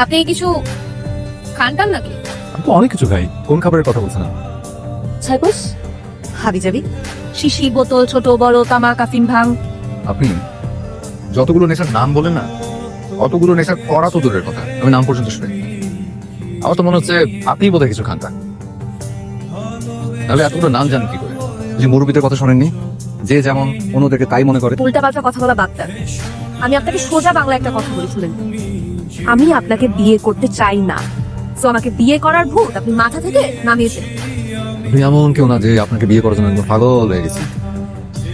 আপনি কিছু খান টান নাকি? আমি তো অনেক কিছু খাই। কোন খাবারের কথা বলছেন? সাইকোস, হাবি যাবি, শিশি, বোতল, ছোট বড়, তামাক, আফিম, ভাং। আপনি যতগুলো নেশার নাম বলেন না, অতগুলো নেশার করা তো দূরের কথা, আমি নাম পর্যন্ত শুনি। আমার তো মনে হচ্ছে আপনি বোধহয় কিছু খান তা। তাহলে এতগুলো নাম জানেন কি করে? যে মুরব্বীদের কথা শোনেননি, যে যেমন অন্যদেরকে তাই মনে করে। উল্টা পাল্টা কথা বলা বাদ দেন। আমি আপনাকে সোজা বাংলা একটা কথা বলি, শুনেন। আমি আপনাকে বিয়ে করতে চাই না। তো আমাকে বিয়ে করার ভূত আপনি মাথা থেকে নামিয়েছেন। আপনি এমন কেউ না যে আপনাকে বিয়ে করার জন্য একদম পাগল হয়ে গেছি।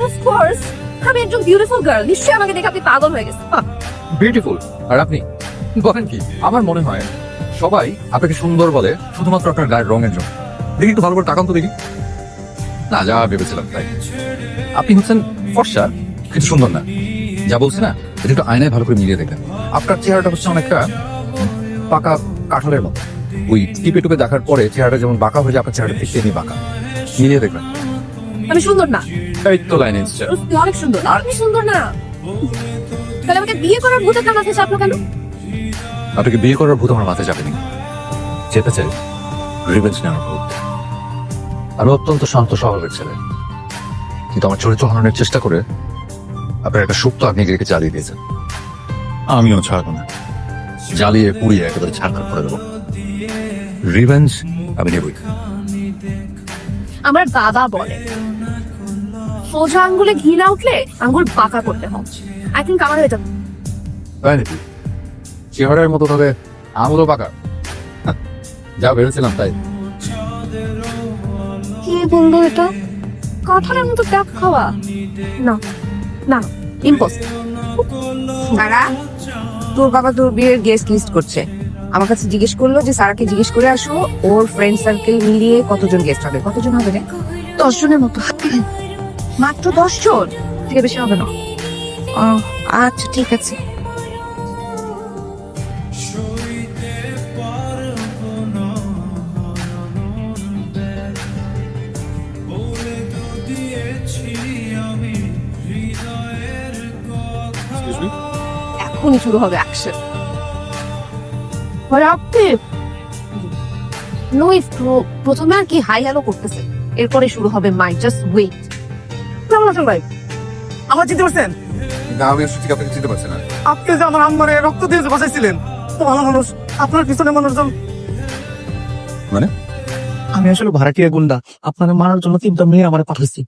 অফকোর্স, আমি একজন বিউটিফুল গার্ল, নিশ্চয়ই আমাকে দেখে আপনি পাগল হয়ে গেছেন। বিউটিফুল আর আপনি বলেন কি? আমার মনে হয় সবাই আপনাকে সুন্দর বলে শুধুমাত্র আপনার গায়ের রঙের জন্য। দেখি একটু ভালো করে তাকান তো দেখি। না, যা ভেবেছিলাম তাই। আপনি হচ্ছেন ফর্সা কিন্তু সুন্দর না। যা বলছি না, এটা একটু আয়নায় ভালো করে মিলিয়ে দেখবেন। আপনার চেহারাটা হচ্ছে অনেকটা পাকা কাঁঠালের মতো। ওই টিপে টুপে দেখার পরে চেহারাটা যেমন বাঁকা হয়ে যায়, আপনার চেহারাটা ঠিক তেমনি বাঁকা। মিলিয়ে দেখবেন। আমি সুন্দর না? এই তো লাইনে এসছে। তুই অনেক সুন্দর। আপনি সুন্দর না? তাহলে আমাকে বিয়ে করার ভূত আপনার মাথায় চাপলো কেন? আপনাকে বিয়ে করার ভূত আমার মাথায় যাবেনি, চেপেছে রিভেঞ্জ নেওয়ার ভূত। আমি অত্যন্ত শান্ত স্বভাবের ছেলে, কিন্তু আমার চরিত্র হননের চেষ্টা করে আপনার একটা সুপ্ত আগ্নেয়গিরিকে জ্বালিয়ে দিয়েছেন। আমিও ছাড়বো না, জ্বালিয়ে পুড়িয়ে একেবারে ছাড়খাড় করে দেবো। রিভেঞ্জ আমি নেবই। আমার বাবা বলে সোজা আঙ্গুলে ঘি না উঠলে আঙ্গুল বাঁকা করতে হয়। আই থিঙ্ক আমার এটা। তাই নাকি? চেহারার মতো ভাবে আঙুলও বাঁকা? যা ভেবেছিলাম তাই। কি বললো এটা? কাঁঠালের মতো ট্যাপ খাওয়া? না না, ইম্পসিবল। সারা, তোর বাবা তোর বিয়ের গেস্ট লিস্ট করছে। আমার কাছে জিজ্ঞেস করলো যে সারাকে জিজ্ঞেস করে আসো ওর ফ্রেন্ড সার্কেল মিলিয়ে কতজন গেস্ট হবে। কতজন হবে রে? 10 জনের মতো। মাত্র 10 জন? থেকে বেশি হবে না। আচ্ছা ঠিক আছে। এখনই শুরু হবে অ্যাকশন। আপনি নইস প্রথমে আর কি হাই হ্যালো করতেছে, এরপরে শুরু হবে মাই জাস্ট ওয়েট। কেমন আছেন ভাই? আমার চিনতে পারছেন? না, আমি সত্যি আপনাকে চিনতে পারছি না। আপনি যে আমার আম্মারে রক্ত দিয়ে যে বাঁচাইছিলেন, তো ভালো মানুষ। আপনার পিছনে মানুষজন। মানে? আমি আসলে ভাড়াটিয়া গুন্ডা, আপনার মারার জন্য 3টা মেয়ে আমার পাঠাইছি।